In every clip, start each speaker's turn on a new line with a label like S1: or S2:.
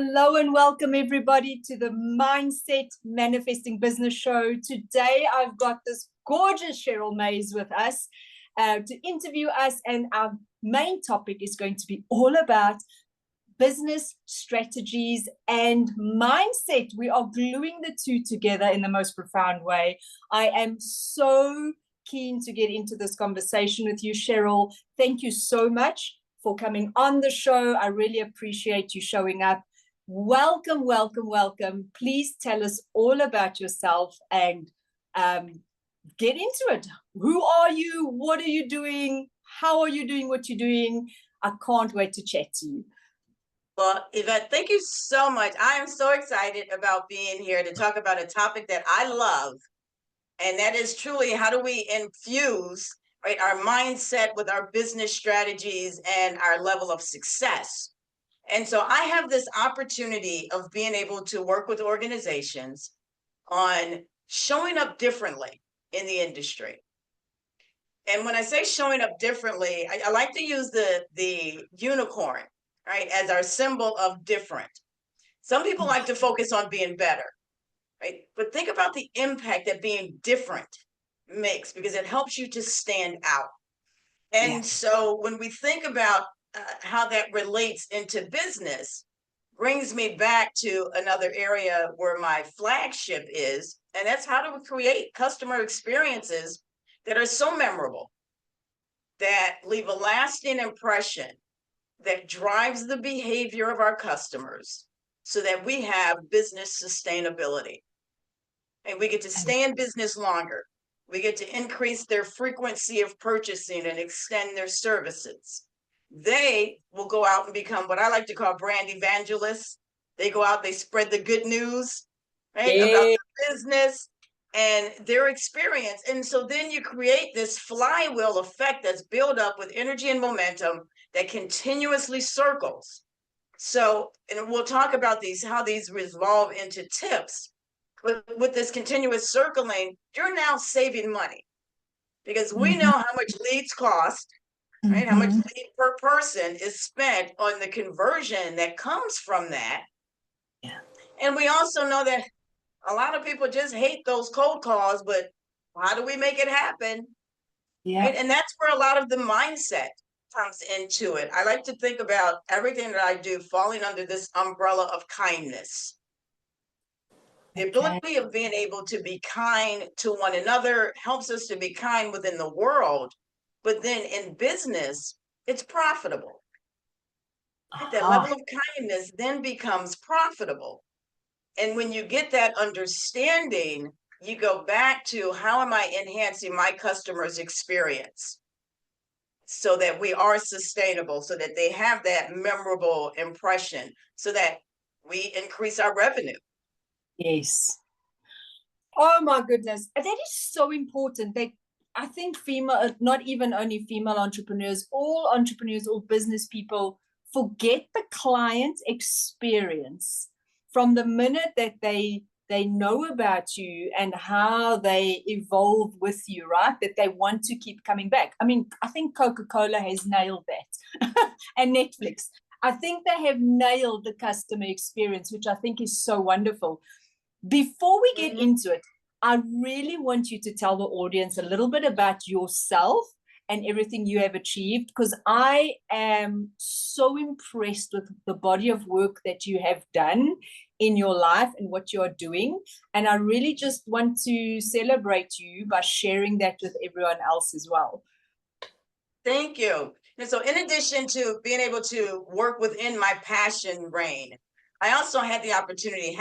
S1: Hello and welcome everybody to the Mindset Manifesting Business Show. Today I've got this gorgeous Sheryl Mays with us to interview us, and our main topic is going to be all about business strategies and mindset. We are gluing the two together in the most profound way. I am so keen to get into this conversation with you, Sheryl. Thank you so much for coming on the show. I really appreciate you showing up. Welcome, welcome, welcome. Please tell us all about yourself and get into it. Who are you? What are you doing? How are you doing what you're doing? I can't wait to chat to you.
S2: Well, Yvette, thank you so much. I am so excited about being here to talk about a topic that I love, and that is truly how do we infuse our mindset with our business strategies and our level of success. And so I have this opportunity of being able to work with organizations on showing up differently in the industry. And when I say showing up differently, I like to use the unicorn, right, as our symbol of different. Some people like to focus on being better, right? But think about the impact that being different makes, because it helps you to stand out. And so when we think about how that relates into business, brings me back to another area where my flagship is, and that's how do we create customer experiences that are so memorable, that leave a lasting impression, that drives the behavior of our customers so that we have business sustainability. And we get to stay in business longer. We get to increase their frequency of purchasing and extend their services. They will go out and become what I like to call brand evangelists. They go out, they spread the good news, right, about the business and their experience. And so then you create this flywheel effect that's built up with energy and momentum that continuously circles. So, and we'll talk about these, how these resolve into tips. But with this continuous circling, you're now saving money, because we know how much leads cost, right? How much lead per person is spent on the conversion that comes from that.
S1: Yeah.
S2: And we also know that a lot of people just hate those cold calls, but how do we make it happen?
S1: Yeah.
S2: Right? And that's where a lot of the mindset comes into it. I like to think about everything that I do falling under this umbrella of kindness. The ability of being able to be kind to one another helps us to be kind within the world, but then in business, it's profitable. That level of kindness then becomes profitable. And when you get that understanding, you go back to how am I enhancing my customer's experience so that we are sustainable, so that they have that memorable impression, so that we increase our revenue.
S1: Yes. Oh my goodness. That is so important. I think female, not even only female entrepreneurs, all business people forget the client experience from the minute that they know about you and how they evolve with you, right? That they want to keep coming back. I mean, I think Coca-Cola has nailed that and Netflix. I think they have nailed the customer experience, which I think is so wonderful. Before we get into it, I really want you to tell the audience a little bit about yourself and everything you have achieved, because I am so impressed with the body of work that you have done in your life and what you are doing. And I really just want to celebrate you by sharing that with everyone else as well.
S2: Thank you. And so in addition to being able to work within my passion reign, I also had the opportunity,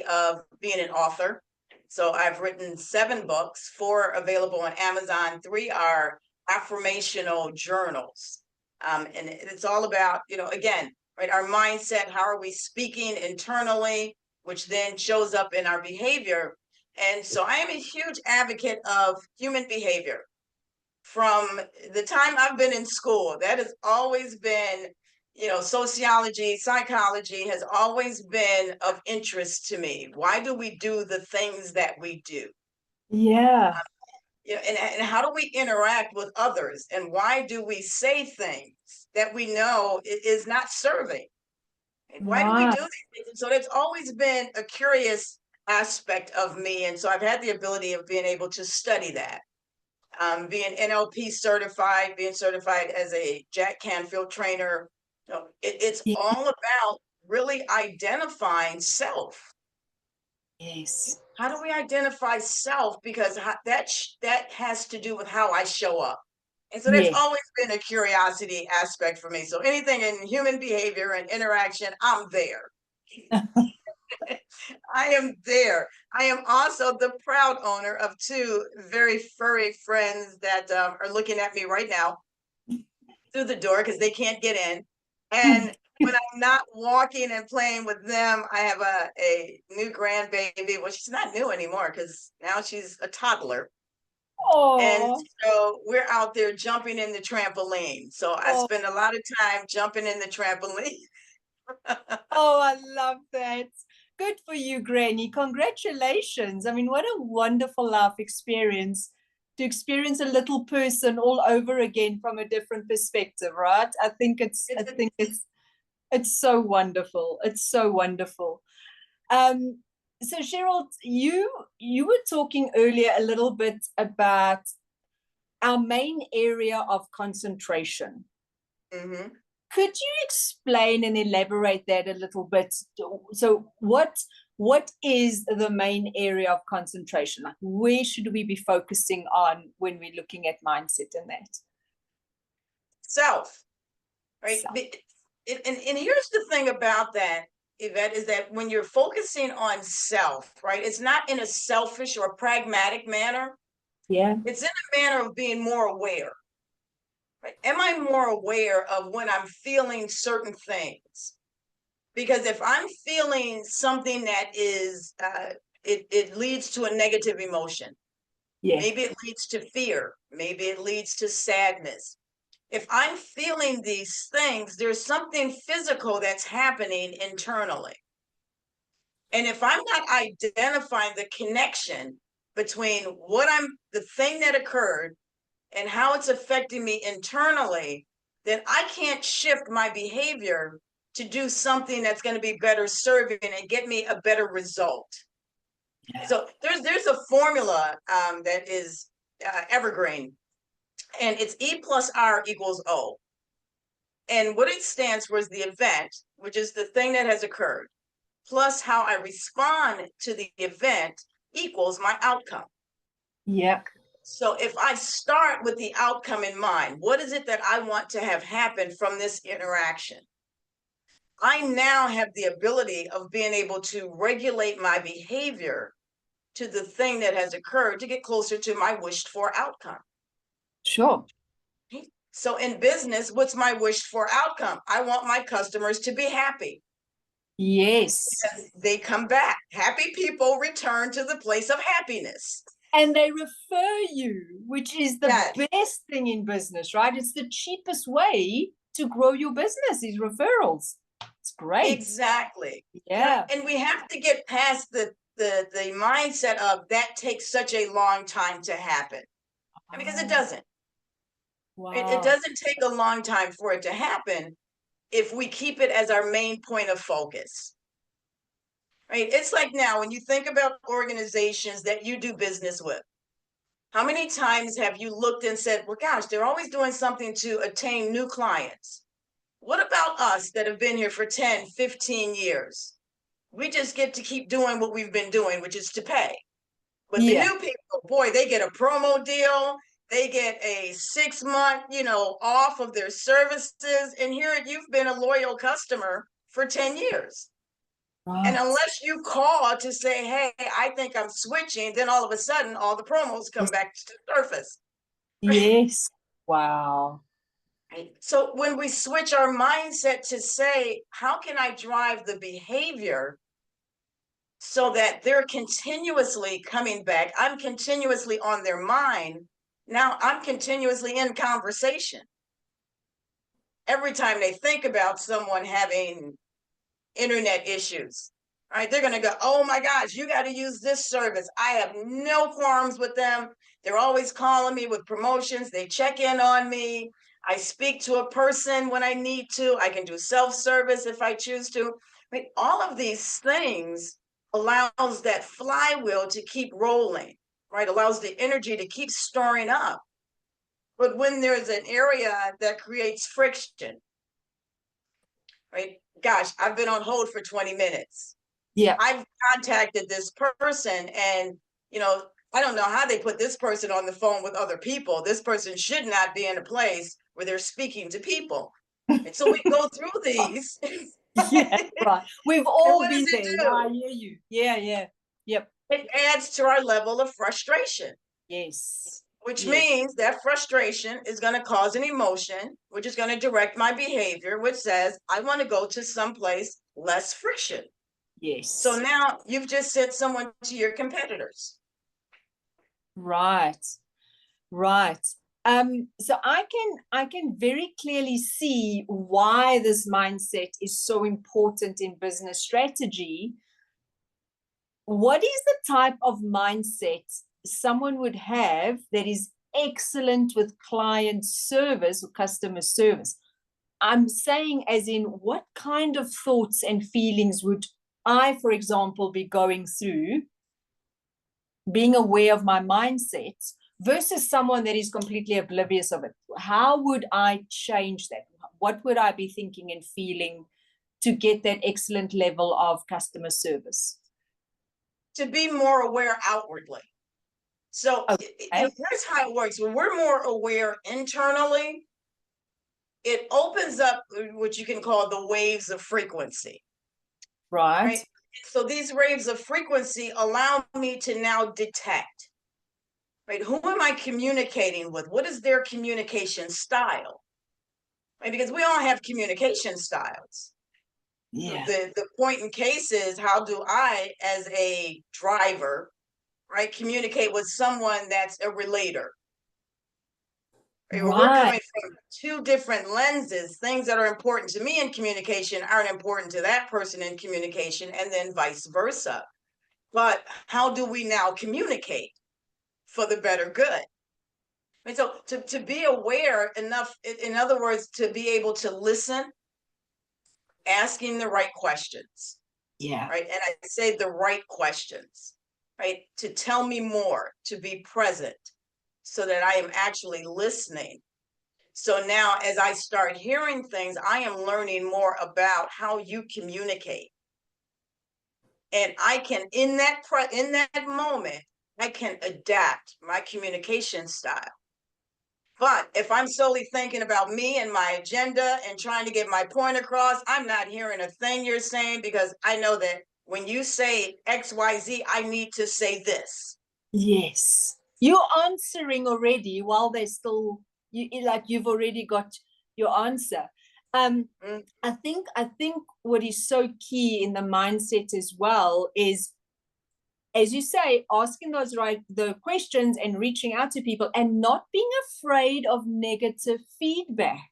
S2: of being an author. So I've written 7 books, 4 available on Amazon, 3 are affirmational journals. And it's all about, again, right, our mindset, how are we speaking internally, which then shows up in our behavior. And so I am a huge advocate of human behavior. From the time I've been in school, that has always been, sociology, psychology has always been of interest to me. Why do we do the things that we do?
S1: Yeah.
S2: And how do we interact with others? And why do we say things that we know is not serving? Why do we
S1: Right.
S2: do these things? And so that's always been a curious aspect of me. And so I've had the ability of being able to study that. Being NLP certified, being certified as a Jack Canfield trainer. It's
S1: Ye-
S2: all about really identifying self.
S1: Yes.
S2: How do we identify self? Because that has to do with how I show up. And so that's
S1: Yes.
S2: always been a curiosity aspect for me. So anything in human behavior and interaction, I'm there. I am there. I am also the proud owner of two very furry friends that are looking at me right now through the door because they can't get in. And when I'm not walking and playing with them, I have a new grandbaby. Well, she's not new anymore because now she's a toddler. And
S1: Oh,
S2: so we're out there jumping in the trampoline. So I
S1: oh,
S2: spend a lot of time jumping in the trampoline.
S1: oh, I love that. Good for you, Granny. Congratulations. I mean, what a wonderful life experience to experience a little person all over again from a different perspective, right? I think it's so wonderful. It's so wonderful. Um, so Cheryl, you were talking earlier a little bit about our main area of concentration.
S2: Mhm.
S1: Could you explain and elaborate that a little bit? So what is the main area of concentration? Like where should we be focusing on when we're looking at mindset and that?
S2: Self, right?
S1: So,
S2: And here's the thing about that, Yvette, is that when you're focusing on self, right, it's not in a selfish or pragmatic manner.
S1: yeah.
S2: It's in a manner of being more aware. Right? Am I more aware of when I'm feeling certain things? Because if I'm feeling something that is, it leads to a negative emotion.
S1: Yeah.
S2: Maybe it leads to fear. Maybe it leads to sadness. If I'm feeling these things, there's something physical that's happening internally. And if I'm not identifying the connection between the thing that occurred and how it's affecting me internally, then I can't shift my behavior to do something that's going to be better serving and get me a better result.
S1: Yeah.
S2: So there's a formula that is evergreen, and it's E plus R equals O. And what it stands for is the event, which is the thing that has occurred, plus how I respond to the event equals my outcome.
S1: Yeah.
S2: So if I start with the outcome in mind, what is it that I want to have happen from this interaction? I now have the ability of being able to regulate my behavior to the thing that has occurred to get closer to my wished for outcome.
S1: Sure.
S2: So in business, what's my wished for outcome? I want my customers to be happy.
S1: Yes.
S2: They come back. Happy people return to the place of happiness.
S1: And they refer you, which is the
S2: Yes.
S1: best thing in business, right? It's the cheapest way to grow your business is referrals. It's great.
S2: Exactly.
S1: Yeah.
S2: And we have to get past the mindset of that takes such a long time to happen. Because it doesn't.
S1: Wow.
S2: It doesn't take a long time for it to happen if we keep it as our main point of focus. Right? It's like now when you think about organizations that you do business with, how many times have you looked and said, well, gosh, they're always doing something to attain new clients? What about us that have been here for 10, 15 years? We just get to keep doing what we've been doing, which is to pay. But the
S1: Yeah.
S2: new people, boy, they get a promo deal. They get a 6 month, off of their services. And here you've been a loyal customer for 10 years. And
S1: Right.
S2: unless you call to say, hey, I think I'm switching, then all of a sudden all the promos come
S1: Yes.
S2: back to the surface.
S1: Yes. Wow.
S2: Right? So when we switch our mindset to say, how can I drive the behavior so that they're continuously coming back? I'm continuously on their mind. Now I'm continuously in conversation. Every time they think about someone having internet issues, right? They're going to go, oh my gosh, you got to use this service. I have no qualms with them. They're always calling me with promotions. They check in on me. I speak to a person when I need to. I can do self-service if I choose to. Right? All of these things allows that flywheel to keep rolling, right? Allows the energy to keep storing up. But when there's an area that creates friction, right? Gosh, I've been on hold for 20 minutes.
S1: Yeah.
S2: I've contacted this person and, I don't know how they put this person on the phone with other people. This person should not be in a place where they're speaking to people. And so we go through these.
S1: Yeah, right. We've
S2: And
S1: all
S2: what
S1: been
S2: does it
S1: there.
S2: do?
S1: I hear you. Yeah, yeah. Yep.
S2: It adds to our level of frustration,
S1: Yes.
S2: which
S1: Yes.
S2: means that frustration is going to cause an emotion, which is going to direct my behavior, which says, I want to go to someplace less friction.
S1: Yes.
S2: So now you've just sent someone to your competitors.
S1: Right. Right. So I can very clearly see why this mindset is so important in business strategy. What is the type of mindset someone would have that is excellent with client service or customer service? I'm saying as in what kind of thoughts and feelings would I, for example, be going through, being aware of my mindset versus someone that is completely oblivious of it? How would I change that? What would I be thinking and feeling to get that excellent level of customer service?
S2: To be more aware outwardly. So here's how it works. When we're more aware internally, it opens up what you can call the waves of frequency.
S1: Right.
S2: So these waves of frequency allow me to now detect, right? Who am I communicating with? What is their communication style? Right? Because we all have communication styles.
S1: Yeah.
S2: The point in case is, how do I, as a driver, right, communicate with someone that's a relator? Right? We're coming from two different lenses. Things that are important to me in communication aren't important to that person in communication, and then vice versa. But how do we now communicate for the better good? And so to be aware enough, in other words, to be able to listen, asking the right questions.
S1: Yeah.
S2: Right. And I say the right questions, right? To tell me more, to be present so that I am actually listening. So now as I start hearing things, I am learning more about how you communicate. And I can, in that moment, I can adapt my communication style. But if I'm solely thinking about me and my agenda and trying to get my point across, I'm not hearing a thing you're saying, because I know that when you say XYZ, I need to say this.
S1: Yes. You're answering already while they're still, you've already got your answer. I think what is so key in the mindset as well is, as you say, asking the questions and reaching out to people and not being afraid of negative feedback.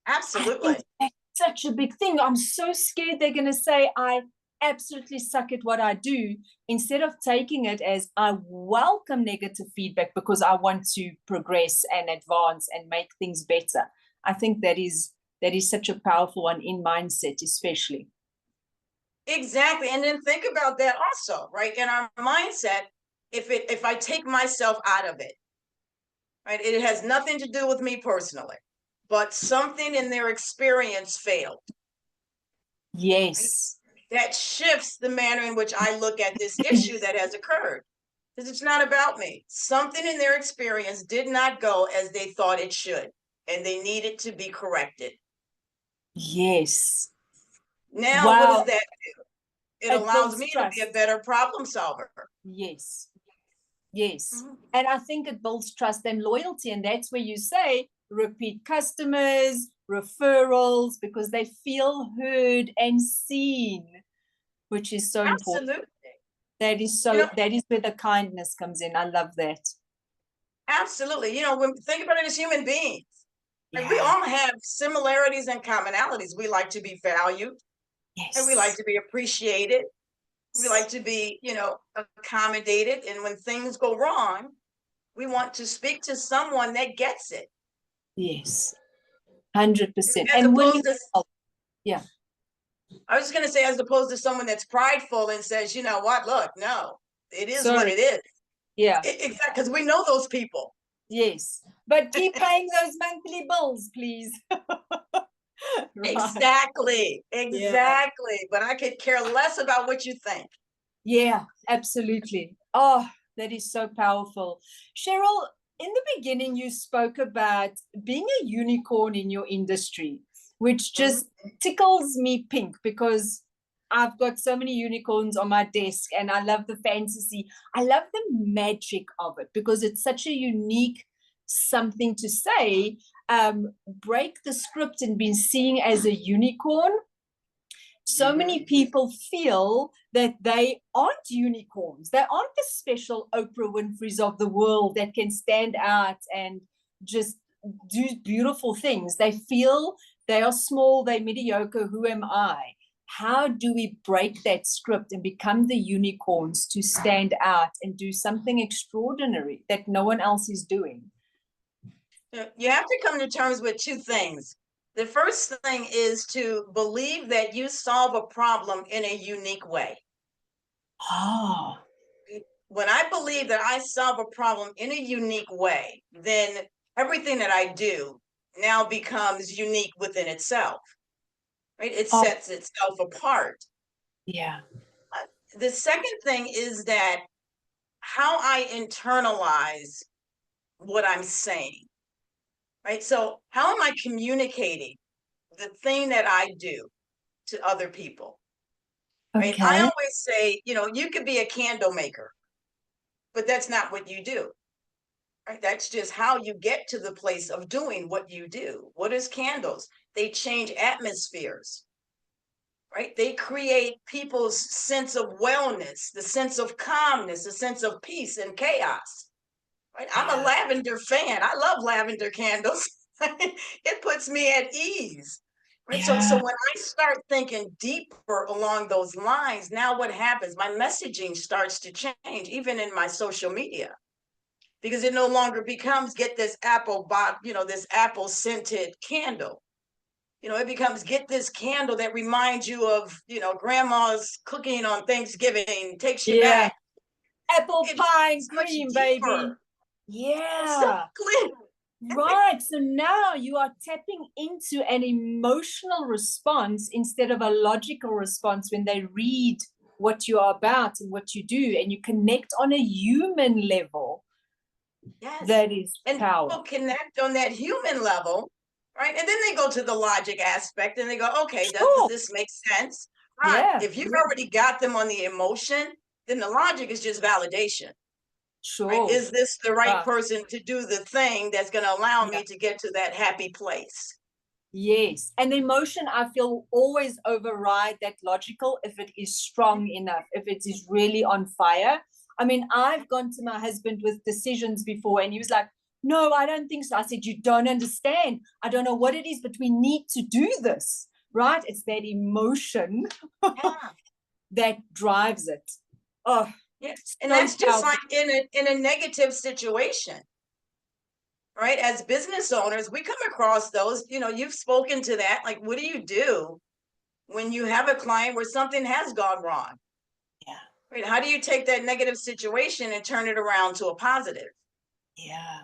S2: Absolutely.
S1: That's such a big thing. I'm so scared they're going to say I absolutely suck at what I do, instead of taking it as I welcome negative feedback because I want to progress and advance and make things better. I think that is such a powerful one in mindset, especially.
S2: Exactly. And then think about that also, right? In our mindset, if I take myself out of it, right, it has nothing to do with me personally, but something in their experience failed.
S1: Yes.
S2: Right? That shifts the manner in which I look at this issue that has occurred. Because it's not about me. Something in their experience did not go as they thought it should, and they needed to be corrected.
S1: Yes.
S2: Now, what
S1: Wow.
S2: does that do? It allows me to be a better problem solver.
S1: Yes. Yes. And I think it builds trust and loyalty. And that's where you say repeat customers, referrals, because they feel heard and seen, which is so important.
S2: Absolutely.
S1: That is so, that is where the kindness comes in. I love that.
S2: Absolutely. When we think about it as human beings, like, we all have similarities and commonalities. We like to be valued.
S1: Yes.
S2: And we like to be appreciated. We like to be, accommodated. And when things go wrong, we want to speak to someone that gets it.
S1: Yes. 100%.
S2: As
S1: And willing
S2: opposed to,
S1: to help. Yeah.
S2: I was just going to say, as opposed to someone that's prideful and says, you know what, look, no, it is what
S1: Sorry.
S2: it is.
S1: Yeah.
S2: Exactly, because we know those people.
S1: Yes. But keep paying those monthly bills, please. Right.
S2: Exactly.
S1: Yeah.
S2: But I could care less about what you think.
S1: Yeah, absolutely. Oh, that is so powerful. Sheryl, in the beginning, you spoke about being a unicorn in your industry, which just tickles me pink because I've got so many unicorns on my desk and I love the fantasy. I love the magic of it because it's such a unique something to say. Break the script and being seen as a unicorn. So many people feel that they aren't unicorns. They aren't the special Oprah Winfreys of the world that can stand out and just do beautiful things. They feel they are small, they're mediocre. Who am I? How do we break that script and become the unicorns to stand out and do something extraordinary that no one else is doing?
S2: You have to come to terms with two things. The first thing is to believe that you solve a problem in a unique way.
S1: Oh,
S2: When I believe that I solve a problem in a unique way, then everything that I do now becomes unique within itself, right? It
S1: oh,
S2: sets itself apart.
S1: yeah.
S2: The second thing is that how I internalize what I'm saying, right? So, how am I communicating the thing that I do to other people, right? I
S1: Okay.
S2: always say, you know, you could be a candle maker, but that's not what you do, right? That's just how you get to the place of doing what you do. What is candles? They change atmospheres, right? They create people's sense of wellness, the sense of calmness, the sense of peace and chaos. Right? I'm a
S1: Yeah.
S2: lavender fan. I love lavender candles. It puts me at ease. Right. So
S1: Yeah.
S2: when I start thinking deeper along those lines, now what happens? My messaging starts to change, even in my social media, because it no longer becomes get this this apple scented candle. You know, it becomes get this candle that reminds you of, grandma's cooking on Thanksgiving, takes you
S1: Yeah.
S2: back.
S1: Apple
S2: It's
S1: pie and
S2: much
S1: cream, baby.
S2: deeper.
S1: Yeah.
S2: Exactly.
S1: Right. So now you are tapping into an emotional response instead of a logical response when they read what you are about and what you do, and you connect on a human level.
S2: Yes.
S1: That is
S2: And
S1: power.
S2: people connect on that human level, right? And then they go to the logic aspect and they go, okay, does
S1: Sure.
S2: this make sense? Right.
S1: Yeah.
S2: If you've already got them on the emotion, then the logic is just validation, right?
S1: Sure.
S2: Is this the right
S1: Right.
S2: person to do the thing that's going to allow
S1: Yeah.
S2: me to get to that happy place?
S1: Yes. And the emotion, I feel, always override that logical if it is strong enough, if it is really on fire. I mean, I've gone to my husband with decisions before, and he was like, no, I don't think so. I said, you don't understand. I don't know what it is, but we need to do this, right? It's that emotion
S2: Yeah.
S1: that drives it. Oh,
S2: Yeah. And
S1: so
S2: that's just
S1: powerful.
S2: like in a negative situation, right? As business owners, we come across those, you've spoken to that. Like, what do you do when you have a client where something has gone wrong?
S1: Yeah.
S2: Right? How do you take that negative situation and turn it around to a positive?
S1: Yeah.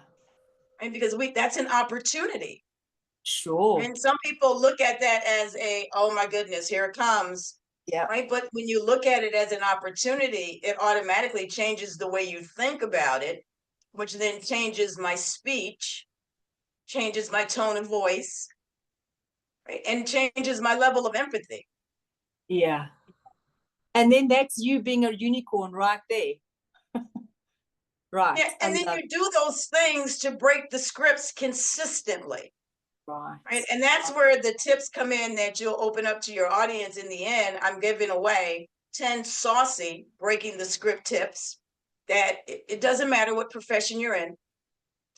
S2: Right? Because that's an opportunity.
S1: Sure.
S2: And some people look at that as oh my goodness, here it comes.
S1: Yeah.
S2: Right. But when you look at it as an opportunity, it automatically changes the way you think about it, which then changes my speech, changes my tone of voice, right? And changes my level of empathy.
S1: Yeah. And then that's you being a unicorn right there. Right.
S2: Yeah.
S1: I
S2: And then
S1: love
S2: you do those things to break the scripts consistently.
S1: right.
S2: Right. And that's where the tips come in that you'll open up to your audience in the end. I'm giving away 10 saucy breaking the script tips that it doesn't matter what profession you're in,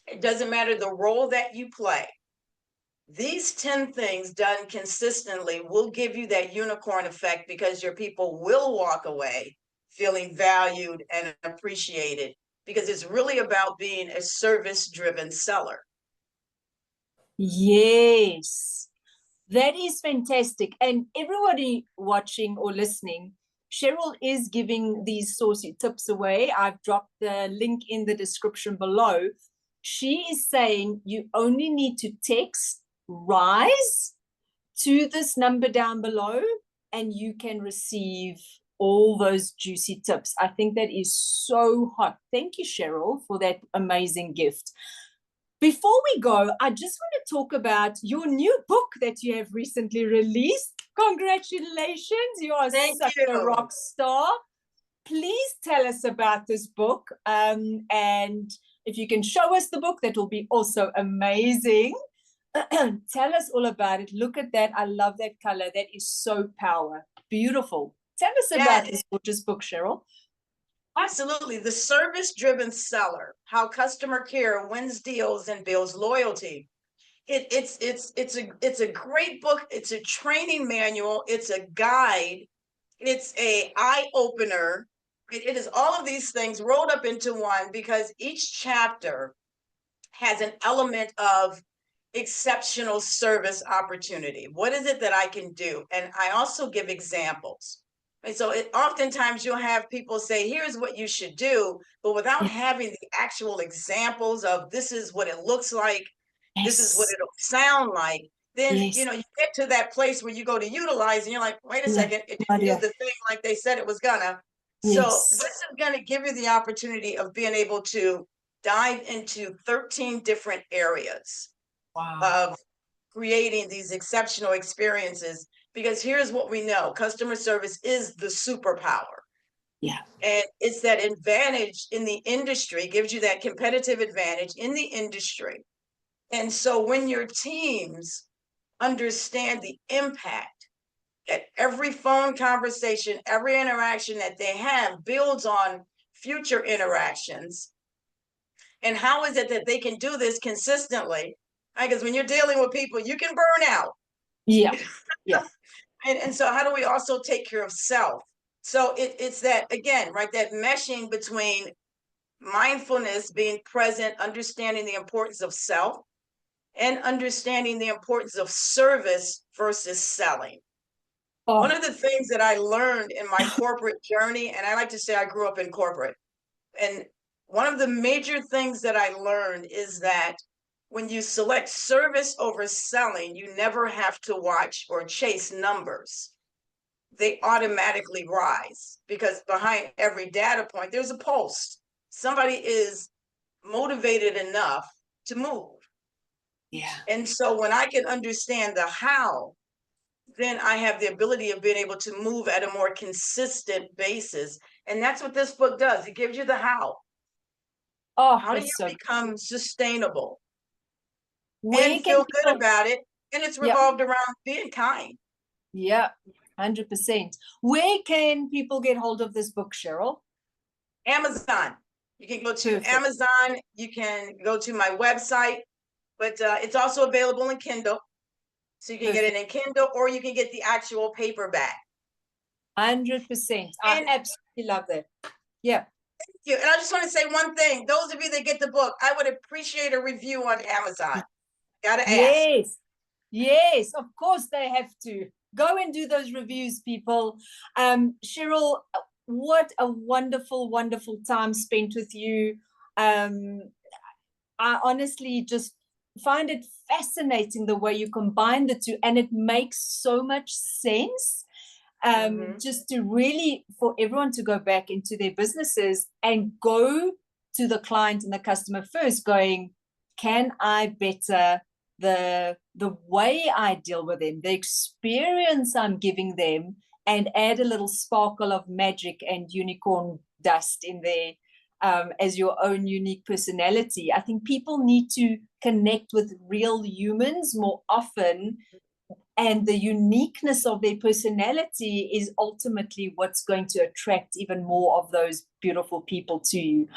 S2: it doesn't matter the role that you play. These 10 things done consistently will give you that unicorn effect because your people will walk away feeling valued and appreciated because it's really about being a service driven seller.
S1: Yes. That is fantastic. And everybody watching or listening, Sheryl is giving these saucy tips away. I've dropped the link in the description below. She is saying you only need to text RISE to this number down below, and you can receive all those juicy tips. I think that is so hot. Thank you, Sheryl, for that amazing gift. Before we go, I just want to talk about your new book that you have recently released. Congratulations, you are
S2: Thank
S1: such a
S2: you.
S1: rock star. Please tell us about this book. And if you can show us the book, that will be also amazing. Tell us all about it. Look at that. I love that color. That is so power. Beautiful. Tell us about this gorgeous book, Sheryl.
S2: Absolutely. The service-driven seller, how customer care wins deals and builds loyalty. It's a great book. It's a training manual. It's a guide. It's a eye opener. It is all of these things rolled up into one, because each chapter has an element of exceptional service opportunity. What is it that I can do? And I also give examples. And so oftentimes you'll have people say, here's what you should do, but without having the actual examples of this is what it looks like, this is what it'll sound like, then you get to that place where you go to utilize and you're like, wait a second, it didn't do the thing like they said it was gonna. So this is going to give you the opportunity of being able to dive into 13 different areas of creating these exceptional experiences, because here's what we know: customer service is the superpower.
S1: Yeah.
S2: And it's that advantage in the industry, gives you that competitive advantage in the industry. And so when your teams understand the impact that every phone conversation, every interaction that they have builds on future interactions, and how is it that they can do this consistently? Because when you're dealing with people, you can burn out.
S1: Yeah. Yeah.
S2: And so how do we also take care of self? So it's that, again, right, that meshing between mindfulness, being present, understanding the importance of self, and understanding the importance of service versus selling. One of the things that I learned in my corporate journey, and I like to say I grew up in corporate, and one of the major things that I learned is that when you select service over selling, you never have to watch or chase numbers. They automatically rise, because behind every data point, there's a pulse. Somebody is motivated enough to move.
S1: Yeah.
S2: And so when I can understand the how, then I have the ability of being able to move at a more consistent basis. And that's what this book does. It gives you the how. How do you become sustainable and feel good about it? And it's revolved around being kind.
S1: Yeah, 100%. Where can people get hold of this book, Sheryl?
S2: Amazon. You can go to Amazon. You can go to my website, but it's also available in Kindle. So you can get it in Kindle, or you can get the actual paperback.
S1: 100%. I absolutely love that. Yeah.
S2: Thank you. And I just want to say one thing. Those of you that get the book, I would appreciate a review on Amazon. Gotta ask.
S1: Yes. Yes, of course they have to. Go and do those reviews, people. Sheryl, what a wonderful, wonderful time spent with you. I honestly just find it fascinating the way you combine the two, and it makes so much sense. Just to really, for everyone to go back into their businesses and go to the client and the customer first, going, can I better the way I deal with them, the experience I'm giving them, and add a little sparkle of magic and unicorn dust in there as your own unique personality. I think people need to connect with real humans more often, and the uniqueness of their personality is ultimately what's going to attract even more of those beautiful people to you.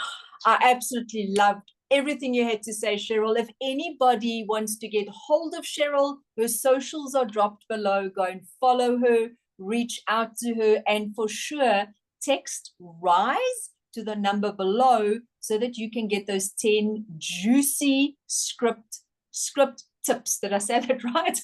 S1: I absolutely loved everything you had to say, Sheryl. If anybody wants to get hold of Sheryl, her socials are dropped below. Go and follow her, reach out to her, and for sure, text RISE to the number below so that you can get those 10 juicy script tips. Did I say that right?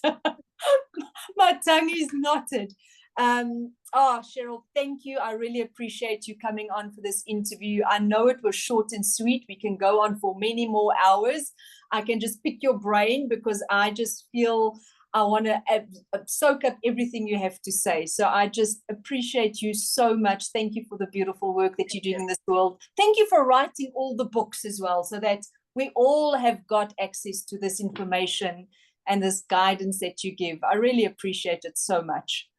S1: My tongue is knotted. Sheryl, thank you. I really appreciate you coming on for this interview. I know it was short and sweet. We can go on for many more hours. I can just pick your brain because I just feel I want to soak up everything you have to say. So I just appreciate you so much. Thank you for the beautiful work that you're doing in this world. Thank you for writing all the books as well, so that we all have got access to this information and this guidance that you give. I really appreciate it so much.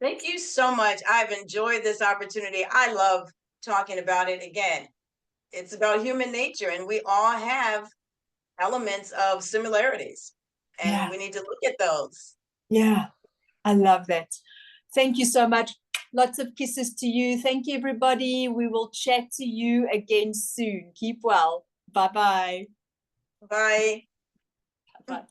S2: Thank you so much. I've enjoyed this opportunity. I love talking about it. Again, it's about human nature, and we all have elements of similarities, and we need to look at those.
S1: Yeah, I love that. Thank you so much. Lots of kisses to you. Thank you, everybody. We will chat to you again soon. Keep well. Bye-bye.
S2: Bye.
S1: Bye.